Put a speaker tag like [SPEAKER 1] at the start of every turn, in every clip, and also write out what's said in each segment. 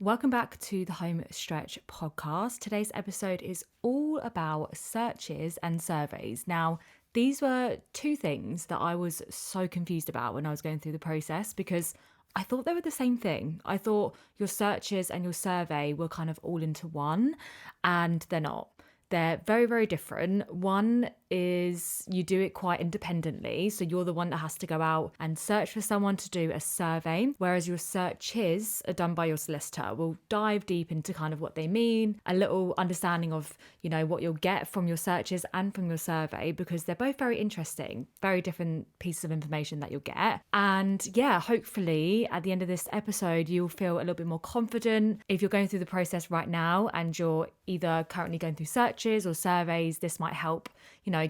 [SPEAKER 1] Welcome back to the Home Stretch podcast. Today's episode is all about searches and surveys. Now, these were two things that I was so confused about when I was going through the process because I thought they were the same thing. I thought your searches and your survey were kind of all into one, and they're not. They're very, very different. One is you do it quite independently. So you're the one that has to go out and search for someone to do a survey, whereas your searches are done by your solicitor. We'll dive deep into kind of what they mean, a little understanding of, what you'll get from your searches and from your survey, because they're both very interesting, very different pieces of information that you'll get. And yeah, hopefully at the end of this episode, you'll feel a little bit more confident. If you're going through the process right now and you're either currently going through searches or surveys, this might help,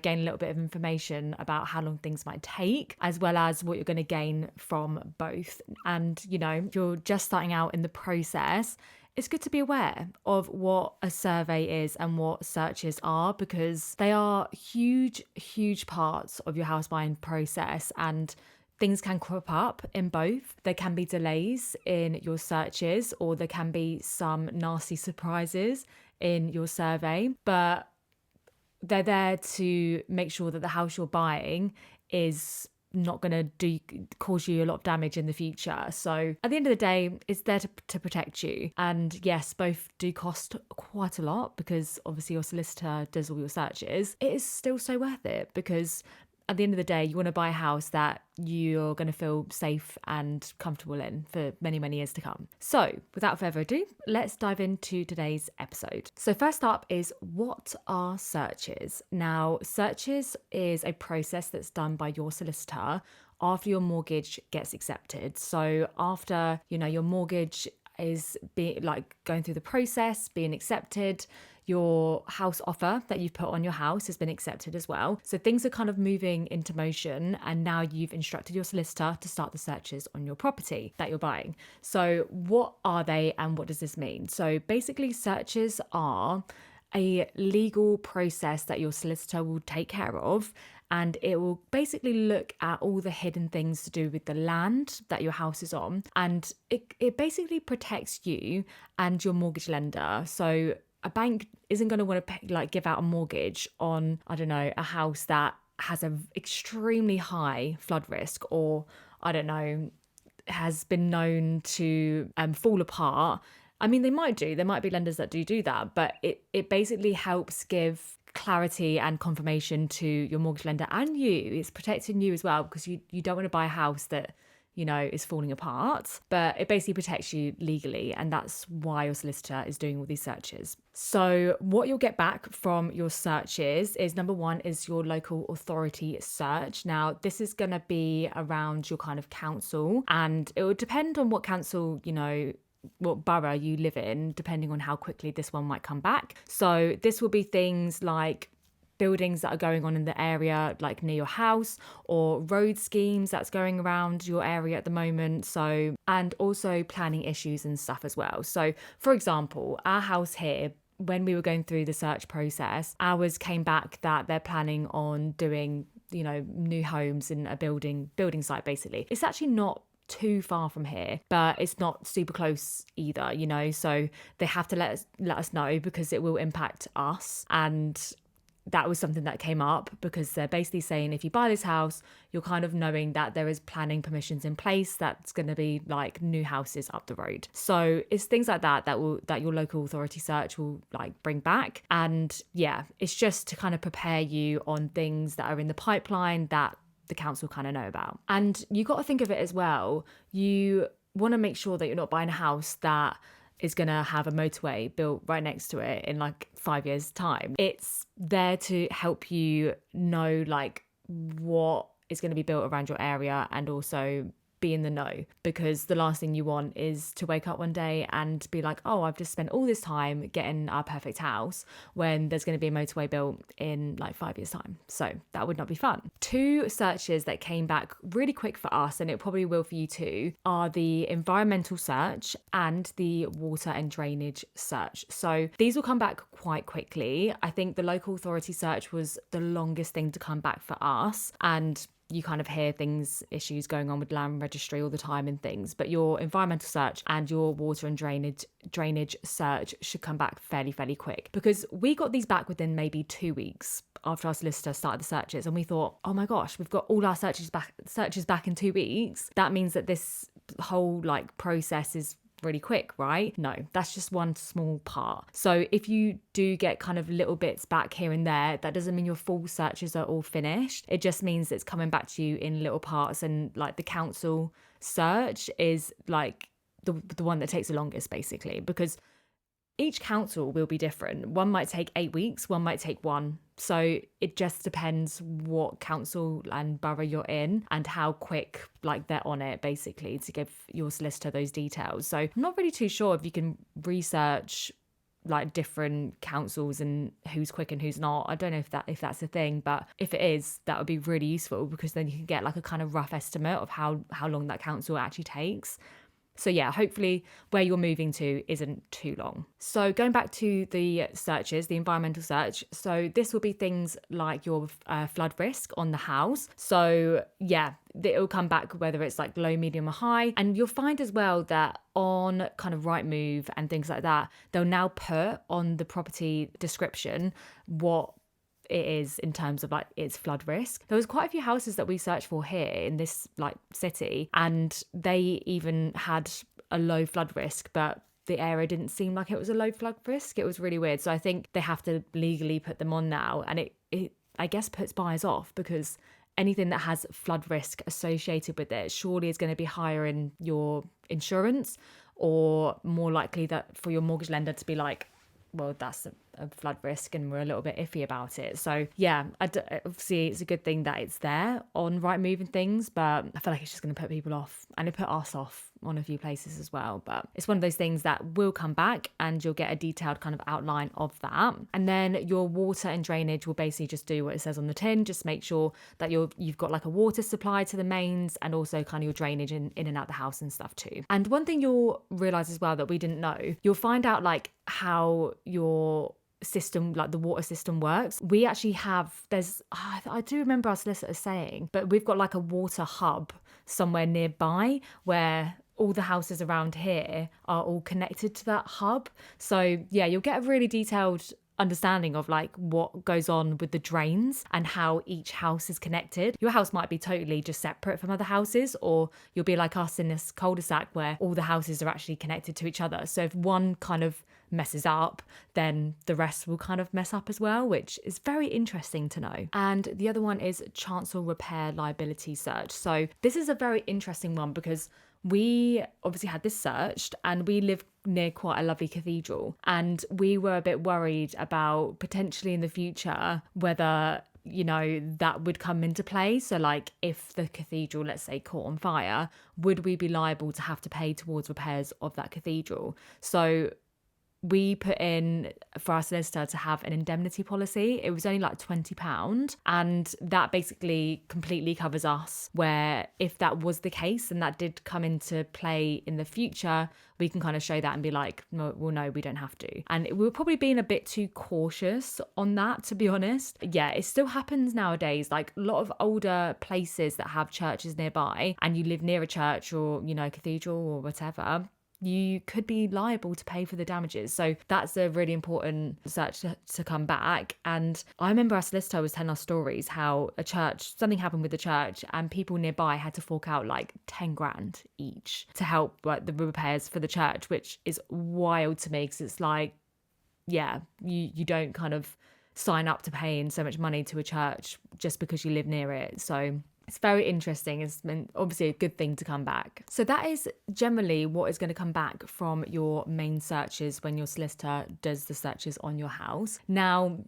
[SPEAKER 1] gain a little bit of information about how long things might take, as well as what you're going to gain from both. And, if you're just starting out in the process, it's good to be aware of what a survey is and what searches are, because they are huge, huge parts of your house buying process, and things can crop up in both. There can be delays in your searches, or there can be some nasty surprises in your survey, but they're there to make sure that the house you're buying is not going to cause you a lot of damage in the future. So at the end of the day, it's there to protect you. And yes, both do cost quite a lot because obviously your solicitor does all your searches. It is still so worth it because at the end of the day, you want to buy a house that you're going to feel safe and comfortable in for many, many years to come. So without further ado, let's dive into today's episode. So first up is, what are searches? Now, searches is a process that's done by your solicitor after your mortgage gets accepted. So after, your mortgage is going through the process, being accepted, your house offer that you've put on your house has been accepted as well. So things are kind of moving into motion, and now you've instructed your solicitor to start the searches on your property that you're buying. So what are they and what does this mean? So basically, searches are a legal process that your solicitor will take care of, and it will basically look at all the hidden things to do with the land that your house is on, and it basically protects you and your mortgage lender. So a bank isn't going to want to give out a mortgage on, a house that has an extremely high flood risk, or, has been known to fall apart. I mean, they might do. There might be lenders that do that, but it basically helps give clarity and confirmation to your mortgage lender and you. It's protecting you as well, because you don't want to buy a house that is falling apart, but it basically protects you legally, and that's why your solicitor is doing all these searches. So what you'll get back from your searches is, number one is your local authority search. Now, this is going to be around your kind of council, and it will depend on what council, what borough you live in, depending on how quickly this one might come back. So this will be things like buildings that are going on in the area, like near your house, or road schemes that's going around your area at the moment. So, and also planning issues and stuff as well. So for example, our house here, when we were going through the search process, ours came back that they're planning on doing, new homes in a building site, basically. It's actually not too far from here, but it's not super close either, so they have to let us know, because it will impact us. And that was something that came up, because they're basically saying if you buy this house, you're kind of knowing that there is planning permissions in place that's going to be like new houses up the road. So it's things like that your local authority search will bring back. And yeah, it's just to kind of prepare you on things that are in the pipeline that the council kind of know about. And you got to think of it as well, you want to make sure that you're not buying a house that is going to have a motorway built right next to it in 5 years' time. It's there to help you know what is going to be built around your area, and also be in the know, because the last thing you want is to wake up one day and be like, oh, I've just spent all this time getting our perfect house when there's going to be a motorway built in 5 years' time. So that would not be fun. Two searches that came back really quick for us, and it probably will for you too, are the environmental search and the water and drainage search. So these will come back quite quickly. I think the local authority search was the longest thing to come back for us, and you kind of hear issues going on with land registry all the time and things, but your environmental search and your water and drainage search should come back fairly quick, because we got these back within maybe 2 weeks after our solicitor started the searches, and we thought, oh my gosh, we've got all our searches back in 2 weeks. That means that this whole like process is really quick, right? No, that's just one small part. So if you do get kind of little bits back here and there, that doesn't mean your full searches are all finished. It just means it's coming back to you in little parts, and like the council search is like the one that takes the longest, basically, because each council will be different. One might take 8 weeks, one might take one. So it just depends what council and borough you're in and how quick like they're on it, basically, to give your solicitor those details. So I'm not really too sure if you can research like different councils and who's quick and who's not. I don't know if that's a thing, but if it is, that would be really useful, because then you can get like a kind of rough estimate of how long that council actually takes. So yeah, hopefully where you're moving to isn't too long. So going back to the searches, the environmental search. So this will be things like your flood risk on the house. So yeah, it'll come back whether it's like low, medium or high. And you'll find as well that on kind of Rightmove and things like that, they'll now put on the property description what it is in terms of like its flood risk. There was quite a few houses that we searched for here in this like city, and they even had a low flood risk, but the area didn't seem like it was a low flood risk. It was really weird. So I think they have to legally put them on now, and it I guess puts buyers off, because anything that has flood risk associated with it surely is going to be higher in your insurance, or more likely that for your mortgage lender to be like, well, that's a flood risk and we're a little bit iffy about it. So yeah, obviously it's a good thing that it's there on Rightmove and things, but I feel like it's just going to put people off, and it put us off on a few places as well. But it's one of those things that will come back, and you'll get a detailed kind of outline of that. And then your water and drainage will basically just do what it says on the tin. Just make sure that you've got like a water supply to the mains, and also kind of your drainage in and out the house and stuff too. And one thing you'll realize as well that we didn't know, you'll find out like how your system, like the water system, works. We actually have, I do remember our solicitor saying, but we've got like a water hub somewhere nearby where all the houses around here are all connected to that hub. So yeah, you'll get a really detailed understanding of like what goes on with the drains and how each house is connected. Your house might be totally just separate from other houses, or you'll be like us in this cul-de-sac where all the houses are actually connected to each other. So if one kind of messes up, then the rest will kind of mess up as well, which is very interesting to know. And the other one is chancel repair liability search. So this is a very interesting one, because we obviously had this searched, and we live near quite a lovely cathedral, and we were a bit worried about potentially in the future whether, you know, that would come into play. So like if the cathedral, let's say, caught on fire, would we be liable to have to pay towards repairs of that cathedral? So we put in for our solicitor to have an indemnity policy. It was only like £20, and that basically completely covers us, where if that was the case and that did come into play in the future, we can kind of show that and be like, no, well, no, we don't have to. And we were probably being a bit too cautious on that, to be honest. Yeah, it still happens nowadays. Like a lot of older places that have churches nearby, and you live near a church or, you know, cathedral or whatever, you could be liable to pay for the damages. So that's a really important search to come back. And I remember our solicitor was telling us stories how something happened with the church, and people nearby had to fork out like 10 grand each to help like the repairs for the church, which is wild to me, because it's like, yeah, you don't kind of sign up to paying so much money to a church just because you live near it. So it's very interesting. It's been obviously a good thing to come back. So that is generally what is going to come back from your main searches when your solicitor does the searches on your house. Now,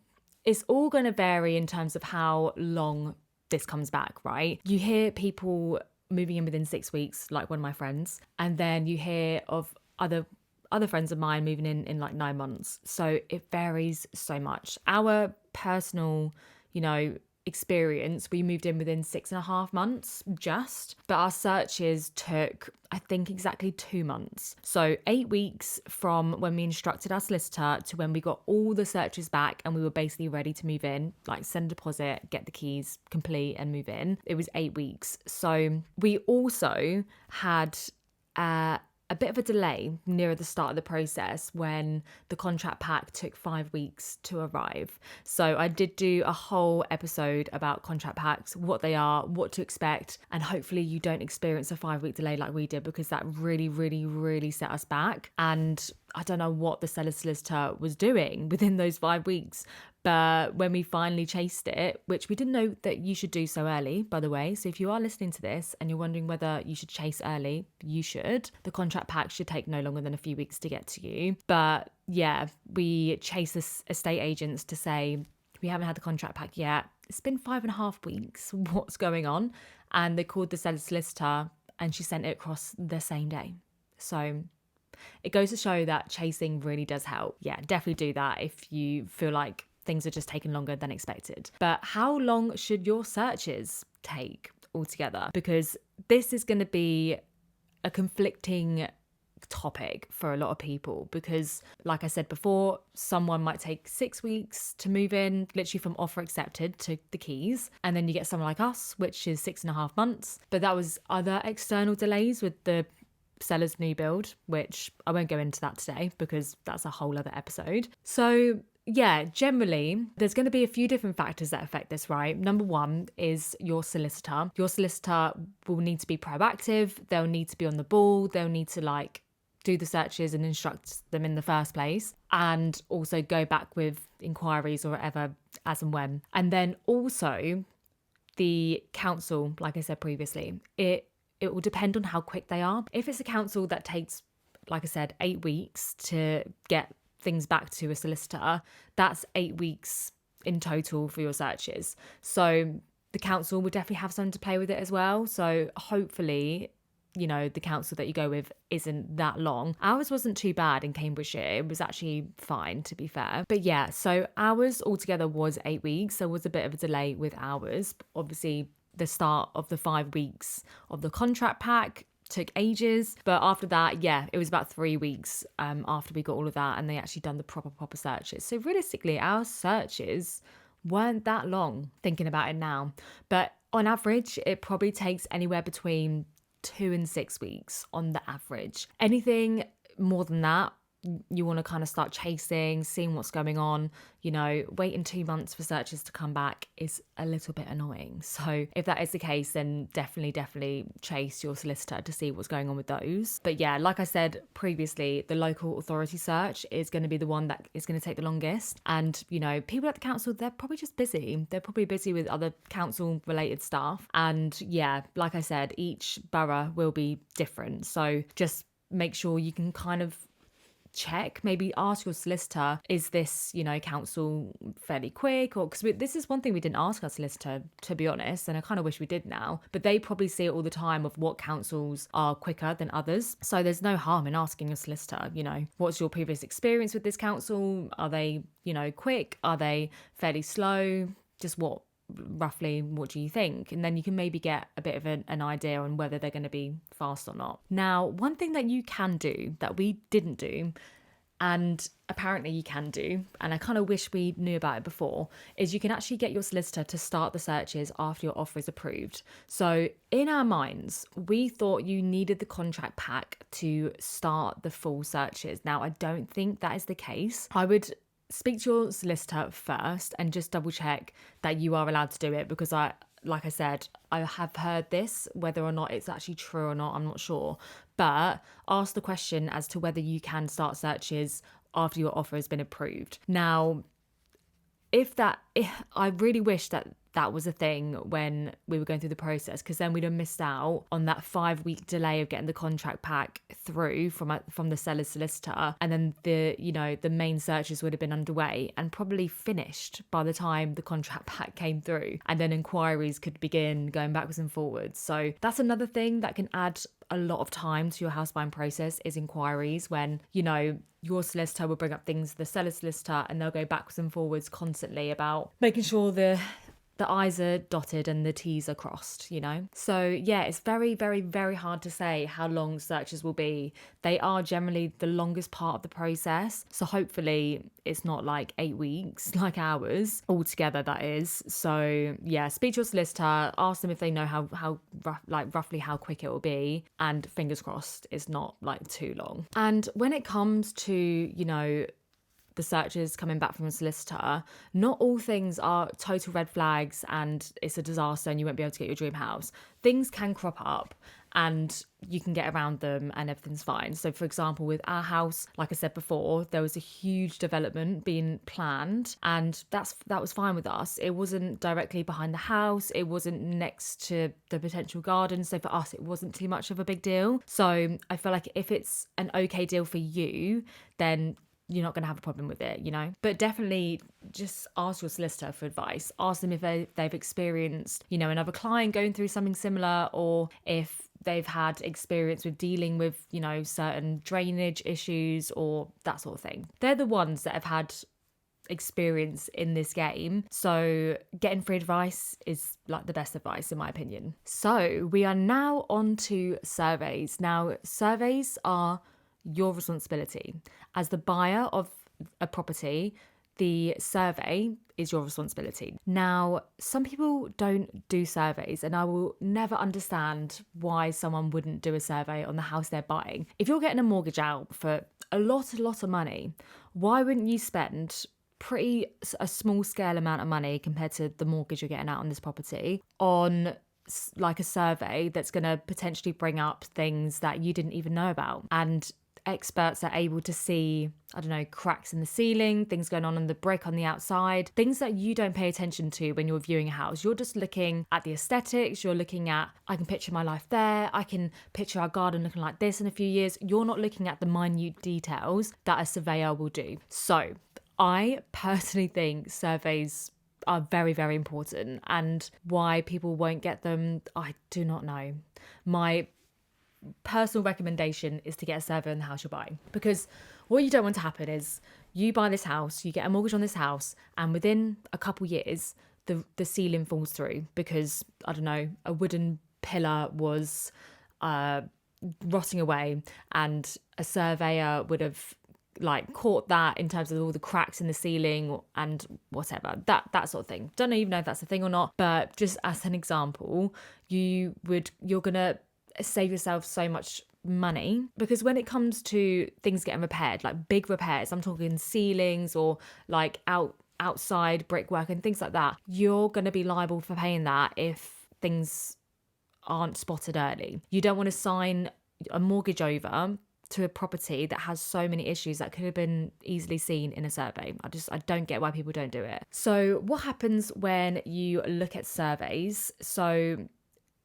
[SPEAKER 1] it's all going to vary in terms of how long this comes back, right? You hear people moving in within 6 weeks, like one of my friends, and then you hear of other friends of mine moving in like 9 months. So it varies so much. Our personal, you know, experience, we moved in within 6.5 months just, but our searches took, I think, exactly 2 months. So 8 weeks from when we instructed our solicitor to when we got all the searches back and we were basically ready to move in, like send a deposit, get the keys, complete and move in. It was 8 weeks. So we also had a bit of a delay nearer the start of the process when the contract pack took 5 weeks to arrive. So I did do a whole episode about contract packs, what they are, what to expect, and hopefully you don't experience a 5-week delay like we did, because that really, really, really set us back. And I don't know what the seller's solicitor was doing within those 5 weeks. But when we finally chased it, which we didn't know that you should do so early, by the way. So if you are listening to this and you're wondering whether you should chase early, you should. The contract pack should take no longer than a few weeks to get to you. But yeah, we chased the estate agents to say, we haven't had the contract pack yet. It's been 5.5 weeks. What's going on? And they called the seller's solicitor and she sent it across the same day. So it goes to show that chasing really does help. Yeah, definitely do that if you feel like things are just taking longer than expected. But how long should your searches take altogether? Because this is going to be a conflicting topic for a lot of people, because like I said before, someone might take 6 weeks to move in, literally from offer accepted to the keys, and then you get someone like us, which is 6.5 months. But that was other external delays with the seller's new build, which I won't go into that today because that's a whole other episode. So yeah, generally, there's going to be a few different factors that affect this, right? Number one is your solicitor. Your solicitor will need to be proactive. They'll need to be on the ball. They'll need to do the searches and instruct them in the first place, and also go back with inquiries or whatever as and when. And then also the council, like I said previously, it will depend on how quick they are. If it's a council that takes, like I said, 8 weeks to get things back to a solicitor, that's 8 weeks in total for your searches. So the council would definitely have something to play with it as well. So hopefully, the council that you go with isn't that long. Ours wasn't too bad in Cambridgeshire. It was actually fine, to be fair. But yeah, so ours altogether was 8 weeks. There was a bit of a delay with ours. Obviously, the start of the 5 weeks of the contract pack took ages, but after that, yeah, it was about 3 weeks after we got all of that and they actually done the proper searches. So realistically, our searches weren't that long, thinking about it now, but on average it probably takes anywhere between 2 and 6 weeks on the average. Anything more than that, you want to kind of start chasing, seeing what's going on. Waiting 2 months for searches to come back is a little bit annoying. So if that is the case, then definitely chase your solicitor to see what's going on with those. But yeah, like I said previously, the local authority search is going to be the one that is going to take the longest. And, people at the council, they're probably just busy. They're probably busy with other council related stuff. And yeah, like I said, each borough will be different. So just make sure you can kind of check, maybe ask your solicitor, is this, council fairly quick? Or because this is one thing we didn't ask our solicitor, to be honest, and I kind of wish we did now, but they probably see it all the time of what councils are quicker than others. So there's no harm in asking your solicitor, what's your previous experience with this council? Are they, quick? Are they fairly slow? Just roughly what do you think? And then you can maybe get a bit of an idea on whether they're going to be fast or not. Now, one thing that you can do that we didn't do, and apparently you can do, and I kind of wish we knew about it before, is you can actually get your solicitor to start the searches after your offer is approved. So in our minds, we thought you needed the contract pack to start the full searches. Now, I don't think that is the case. I would speak to your solicitor first and just double check that you are allowed to do it, because like I said, I have heard this, whether or not it's actually true or not, I'm not sure. But ask the question as to whether you can start searches after your offer has been approved. Now, I really wish that was a thing when we were going through the process, because then we'd have missed out on that 5-week delay of getting the contract pack through from the seller's solicitor, and then the main searches would have been underway and probably finished by the time the contract pack came through, and then inquiries could begin going backwards and forwards. So that's another thing that can add a lot of time to your house buying process, is inquiries, when your solicitor will bring up things to the seller's solicitor and they'll go backwards and forwards constantly about making sure the the I's are dotted and the T's are crossed, you know? So yeah, it's very, very, very hard to say how long searches will be. They are generally the longest part of the process. So hopefully it's not like 8 weeks, like ours altogether, that is. So yeah, speak to your solicitor, ask them if they know roughly how quick it will be, and fingers crossed it's not like too long. And when it comes to, you know, the searches coming back from a solicitor, not all things are total red flags and it's a disaster and you won't be able to get your dream house. Things can crop up and you can get around them and everything's fine. So for example, with our house, like I said before, there was a huge development being planned and that was fine with us. It wasn't directly behind the house. It wasn't next to the potential garden. So for us, it wasn't too much of a big deal. So I feel like if it's an okay deal for you, then you're not going to have a problem with it, you know? But definitely just ask your solicitor for advice. Ask them if they've experienced, you know, another client going through something similar, or if they've had experience with dealing with, you know, certain drainage issues or that sort of thing. They're the ones that have had experience in this game. So getting free advice is like the best advice in my opinion. So we are now on to surveys. Now, surveys are your responsibility. As the buyer of a property, the survey is your responsibility. Now, some people don't do surveys, and I will never understand why someone wouldn't do a survey on the house they're buying. If you're getting a mortgage out for a lot of money, why wouldn't you spend a small scale amount of money compared to the mortgage you're getting out on this property on like a survey that's going to potentially bring up things that you didn't even know about? And experts are able to see, I don't know, cracks in the ceiling, things going on the brick on the outside, things that you don't pay attention to when you're viewing a house. You're just looking at the aesthetics. You're looking at, I can picture my life there. I can picture our garden looking like this in a few years. You're not looking at the minute details that a surveyor will do. So I personally think surveys are very, very important, and why people won't get them, I do not know. My personal recommendation is to get a survey on the house you're buying, because what you don't want to happen is you buy this house, you get a mortgage on this house, and within a couple years the ceiling falls through because, I don't know, a wooden pillar was rotting away, and a surveyor would have like caught that in terms of all the cracks in the ceiling and whatever, that sort of thing. Don't even know if that's a thing or not, but just as an example, you're gonna save yourself so much money, because when it comes to things getting repaired, like big repairs, I'm talking ceilings or like outside brickwork and things like that, you're going to be liable for paying that if things aren't spotted early. You don't want to sign a mortgage over to a property that has so many issues that could have been easily seen in a survey. I don't get why people don't do it. So what happens when you look at surveys? So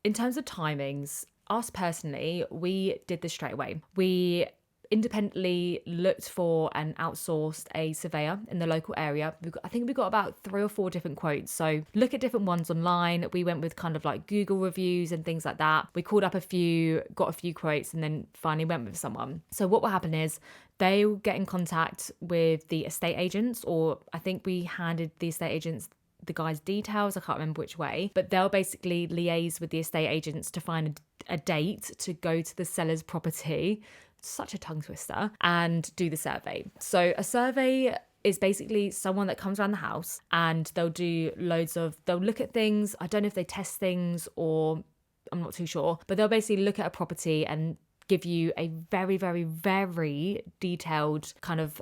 [SPEAKER 1] in terms of timings, us personally, we did this straight away. We independently looked for and outsourced a surveyor in the local area. I think we got about 3 or 4 different quotes. So look at different ones online. We went with kind of like Google reviews and things like that. We called up a few, got a few quotes, and then finally went with someone. So what will happen is they will get in contact with the estate agents, or I think we handed the estate agents the guy's details. I can't remember which way, but they'll basically liaise with the estate agents to find a date to go to the seller's property, such a tongue twister, and do the survey. So a survey is basically someone that comes around the house and they'll look at things. I don't know if they test things, or I'm not too sure, but they'll basically look at a property and give you a very, very, very detailed kind of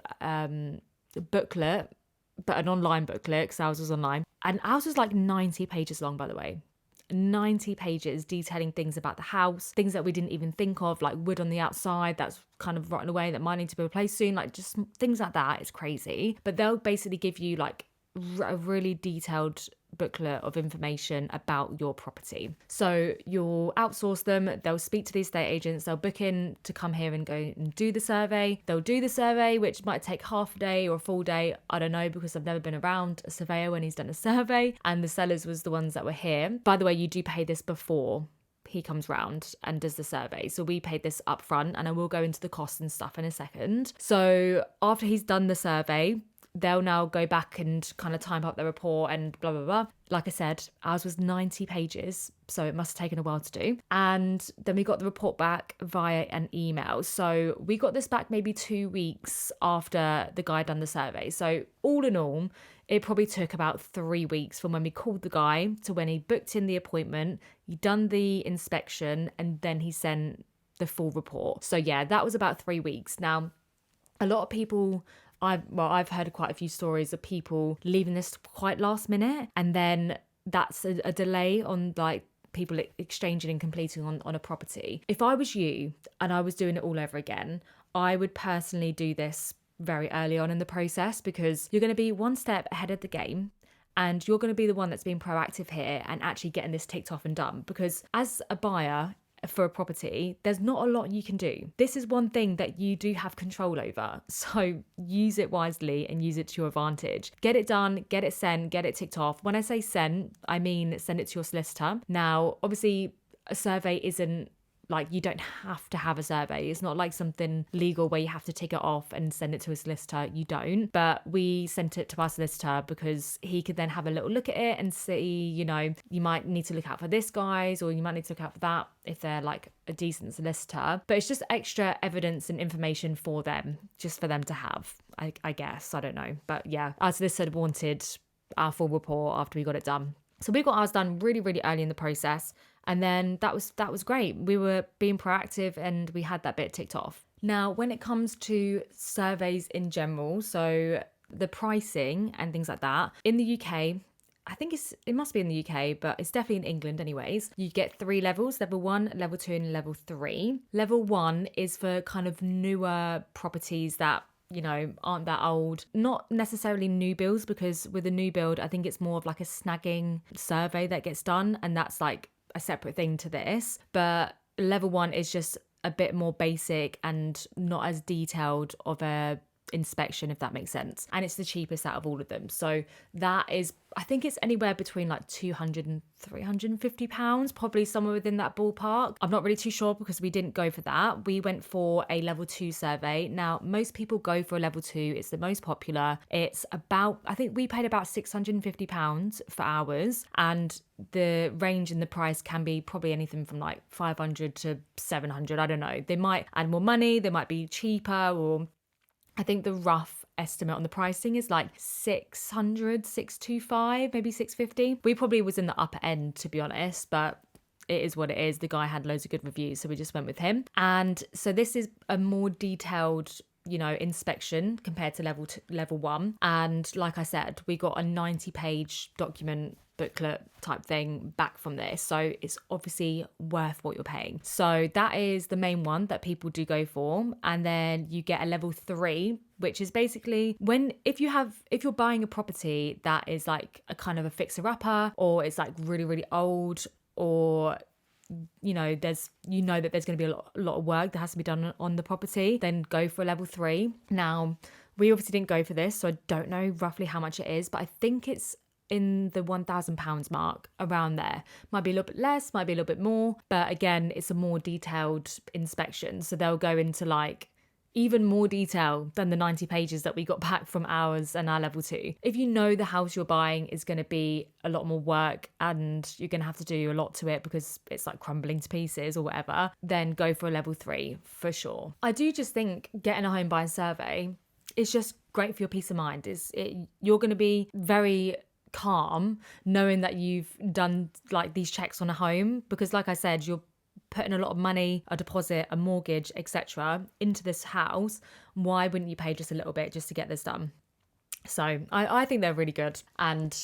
[SPEAKER 1] booklet, but an online booklet, because ours was online. And ours was like 90 pages long, by the way. 90 pages detailing things about the house, things that we didn't even think of, like wood on the outside that's kind of rotten away that might need to be replaced soon, like just things like that. It's crazy. But they'll basically give you like a really detailed booklet of information about your property. So you'll outsource them, they'll speak to the estate agents, they'll book in to come here and go and do the survey. They'll do the survey, which might take half a day or a full day, I don't know, because I've never been around a surveyor when he's done a survey, and the sellers was the ones that were here. By the way, you do pay this before he comes round and does the survey. So we paid this up front, and I will go into the costs and stuff in a second. So after he's done the survey, they'll now go back and kind of type up their report and blah, blah, blah. Like I said, ours was 90 pages, so it must have taken a while to do. And then we got the report back via an email. So we got this back maybe 2 weeks after the guy done the survey. So all in all, it probably took about 3 weeks from when we called the guy to when he booked in the appointment, he done the inspection, and then he sent the full report. So yeah, that was about 3 weeks. Now, a lot of people, I've heard quite a few stories of people leaving this quite last minute, and then that's a delay on like people exchanging and completing on a property. If I was you and I was doing it all over again, I would personally do this very early on in the process, because you're going to be one step ahead of the game. And you're going to be the one that's being proactive here and actually getting this ticked off and done. Because as a buyer for a property, there's not a lot you can do. This is one thing that you do have control over. So use it wisely and use it to your advantage. Get it done, get it sent, get it ticked off. When I say sent, I mean send it to your solicitor. Now, obviously, a survey isn't like, you don't have to have a survey. It's not like something legal where you have to tick it off and send it to a solicitor. You don't. But we sent it to our solicitor because he could then have a little look at it and see, you know, you might need to look out for this, guys, or you might need to look out for that if they're like a decent solicitor. But it's just extra evidence and information for them, just for them to have, I guess. I don't know. But yeah, our solicitor wanted our full report after we got it done. So we got ours done really, really early in the process. And then that was great. We were being proactive and we had that bit ticked off. Now, when it comes to surveys in general, so the pricing and things like that, in the UK, I think it must be in the UK, but it's definitely in England anyways. You get 3 levels, level 1, level 2, and level 3. Level 1 is for kind of newer properties that, you know, aren't that old. Not necessarily new builds, because with a new build, I think it's more of like a snagging survey that gets done. And that's like a separate thing to this. But level 1 is just a bit more basic and not as detailed of a inspection, if that makes sense. And it's the cheapest out of all of them. So that is, I think it's anywhere between like £200 and £350, probably somewhere within that ballpark. I'm not really too sure because we didn't go for that. We went for a level 2 survey. Now, most people go for a level 2. It's the most popular. It's about, I think we paid about £650 for ours, and the range in the price can be probably anything from like 500 to 700. I don't know. They might add more money. They might be cheaper, or I think the rough estimate on the pricing is like 600, 625, maybe 650. We probably was in the upper end, to be honest, but it is what it is. The guy had loads of good reviews, so we just went with him. And so this is a more detailed, you know, inspection compared to level 1. And like I said, we got a 90-page document booklet type thing back from this, so it's obviously worth what you're paying. So that is the main one that people do go for. And then you get a level 3, which is basically if you're buying a property that is like a kind of a fixer-upper, or it's like really, really old, or you know that there's going to be a lot of work that has to be done on the property, then go for a level 3. Now, we obviously didn't go for this, so I don't know roughly how much it is, but I think it's in the £1,000 mark, around there. Might be a little bit less, might be a little bit more, but again, it's a more detailed inspection, so they'll go into like even more detail than the 90 pages that we got back from ours and our level 2. If you know the house you're buying is going to be a lot more work and you're going to have to do a lot to it because it's like crumbling to pieces or whatever, then go for a level 3 for sure. I do just think getting a home buying survey is just great for your peace of mind. You're going to be very calm knowing that you've done like these checks on a home, because like I said, you're putting a lot of money, a deposit, a mortgage, etc. into this house. Why wouldn't you pay just a little bit just to get this done? So I think they're really good. And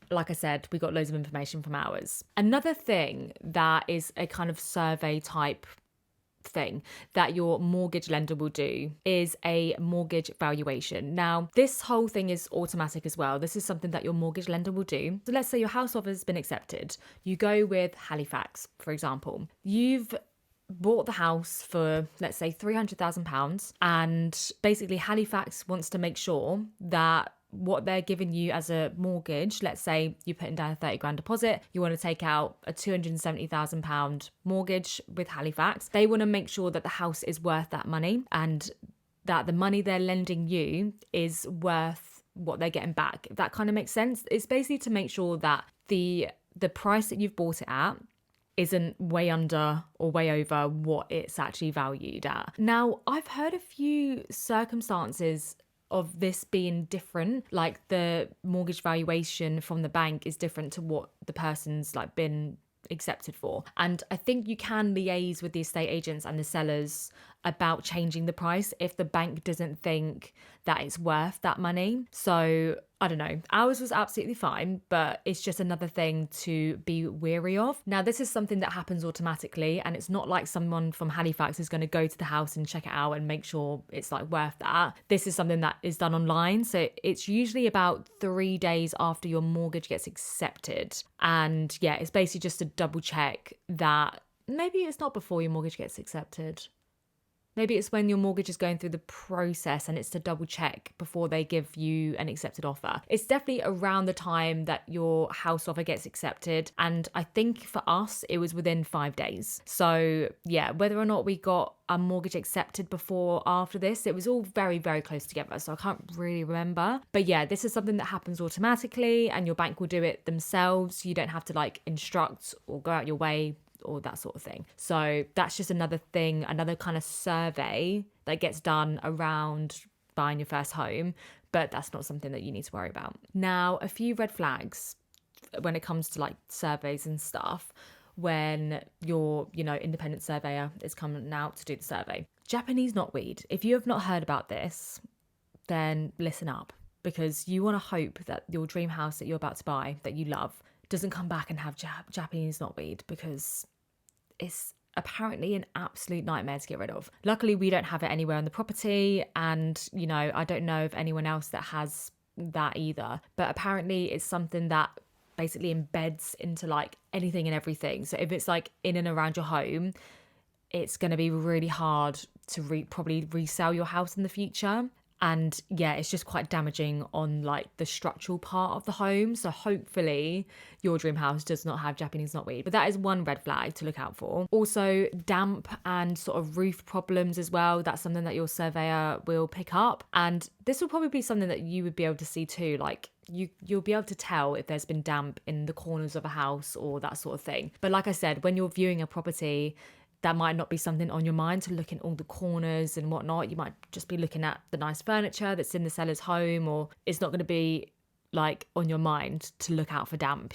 [SPEAKER 1] like I said, we got loads of information from ours. Another thing that is a kind of survey type thing that your mortgage lender will do is a mortgage valuation. Now, this whole thing is automatic as well. This is something that your mortgage lender will do. So let's say your house offer has been accepted. You go with Halifax, for example. You've bought the house for, let's say, £300,000, and basically Halifax wants to make sure that what they're giving you as a mortgage, let's say you're putting down a 30 grand deposit, you want to take out a £270,000 mortgage with Halifax. They want to make sure that the house is worth that money, and that the money they're lending you is worth what they're getting back, if that kind of makes sense. It's basically to make sure that the price that you've bought it at isn't way under or way over what it's actually valued at. Now, I've heard a few circumstances of this being different, like the mortgage valuation from the bank is different to what the person's like been accepted for. And I think you can liaise with the estate agents and the sellers about changing the price if the bank doesn't think that it's worth that money. So I don't know, ours was absolutely fine, but it's just another thing to be wary of. Now, this is something that happens automatically, and it's not like someone from Halifax is going to go to the house and check it out and make sure it's like worth that. This is something that is done online. So it's usually about 3 days after your mortgage gets accepted. And yeah, it's basically just to double check that maybe it's not before your mortgage gets accepted. Maybe it's when your mortgage is going through the process and it's to double check before they give you an accepted offer. It's definitely around the time that your house offer gets accepted. And I think for us, it was within 5 days. So yeah, whether or not we got a mortgage accepted before or after this, it was all very, very close together. So I can't really remember. But yeah, this is something that happens automatically and your bank will do it themselves. You don't have to like instruct or go out your way or that sort of thing. So that's just another thing, another kind of survey that gets done around buying your first home, but that's not something that you need to worry about. Now, a few red flags when it comes to like surveys and stuff when your, independent surveyor is coming out to do the survey. Japanese knotweed. If you have not heard about this, then listen up, because you want to hope that your dream house that you're about to buy, that you love, doesn't come back and have Japanese knotweed, because it's apparently an absolute nightmare to get rid of. Luckily, we don't have it anywhere on the property, and I don't know of anyone else that has that either. But apparently, it's something that basically embeds into like anything and everything. So if it's like in and around your home, it's going to be really hard to probably resell your house in the future. And yeah, it's just quite damaging on like the structural part of the home. So hopefully your dream house does not have Japanese knotweed. But that is one red flag to look out for. Also, damp and sort of roof problems as well. That's something that your surveyor will pick up. And this will probably be something that you would be able to see too. Like you'll be able to tell if there's been damp in the corners of a house or that sort of thing. But like I said, when you're viewing a property, that might not be something on your mind to look in all the corners and whatnot. You might just be looking at the nice furniture that's in the seller's home, or it's not going to be like on your mind to look out for damp,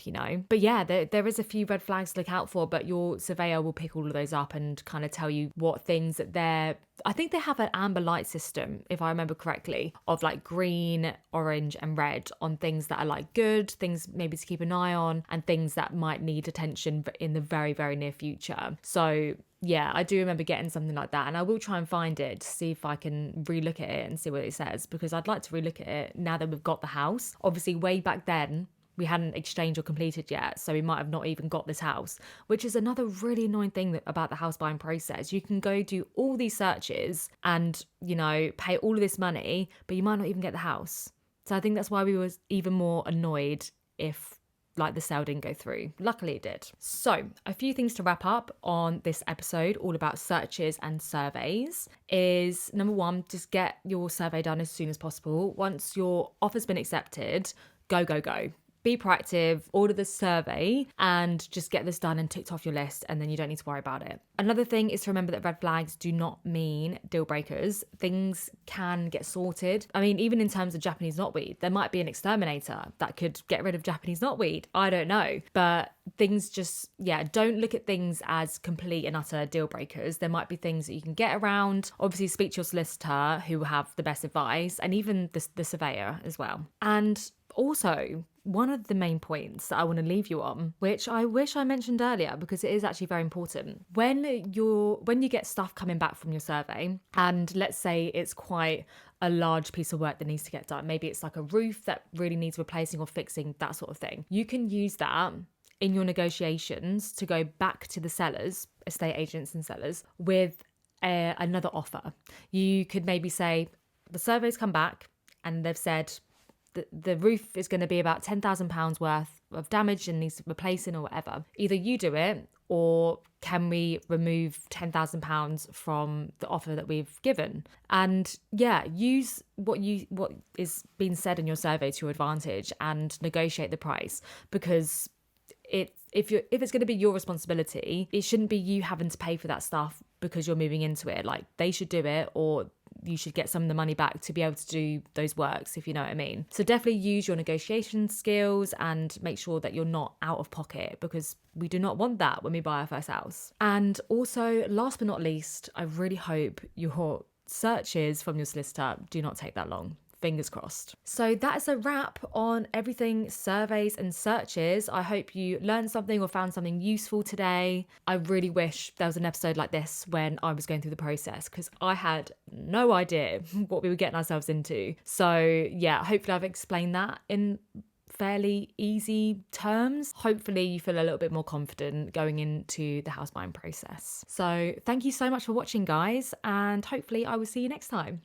[SPEAKER 1] But yeah, there is a few red flags to look out for, but your surveyor will pick all of those up and kind of tell you what things that I think they have an amber light system, if I remember correctly, of like green, orange and red on things that are like good, things maybe to keep an eye on, and things that might need attention in the very, very near future. So yeah, I do remember getting something like that, and I will try and find it to see if I can relook at it and see what it says, because I'd like to relook at it now that we've got the house. Obviously, way back then, we hadn't exchanged or completed yet, so we might have not even got this house, which is another really annoying thing about the house buying process. You can go do all these searches and, pay all of this money, but you might not even get the house. So I think that's why we were even more annoyed if like the sale didn't go through. Luckily it did. So a few things to wrap up on this episode all about searches and surveys is, number one, just get your survey done as soon as possible. Once your offer's been accepted, go. Be proactive, order the survey, and just get this done and ticked off your list, and then you don't need to worry about it. Another thing is to remember that red flags do not mean deal breakers. Things can get sorted. I mean, even in terms of Japanese knotweed, there might be an exterminator that could get rid of Japanese knotweed. I don't know. But things just, don't look at things as complete and utter deal breakers. There might be things that you can get around. Obviously, speak to your solicitor who will have the best advice, and even the surveyor as well. And also, one of the main points that I want to leave you on, which I wish I mentioned earlier because it is actually very important. When you get stuff coming back from your survey, and let's say it's quite a large piece of work that needs to get done, maybe it's like a roof that really needs replacing or fixing, that sort of thing. You can use that in your negotiations to go back to the sellers, estate agents and sellers, with another offer. You could maybe say, the survey's come back and they've said, the roof is going to be about £10,000 worth of damage and needs replacing or whatever. Either you do it Or can we remove £10,000 from the offer that we've given? And yeah, use what is being said in your survey to your advantage and negotiate the price, because if it's going to be your responsibility, it shouldn't be you having to pay for that stuff because you're moving into it. Like, they should do it, or you should get some of the money back to be able to do those works, if you know what I mean. So definitely use your negotiation skills and make sure that you're not out of pocket, because we do not want that when we buy our first house. And also, last but not least, I really hope your searches from your solicitor do not take that long. Fingers crossed. So that is a wrap on everything surveys and searches. I hope you learned something or found something useful today. I really wish there was an episode like this when I was going through the process, because I had no idea what we were getting ourselves into. So yeah, hopefully I've explained that in fairly easy terms. Hopefully you feel a little bit more confident going into the house buying process. So thank you so much for watching, guys, and hopefully I will see you next time.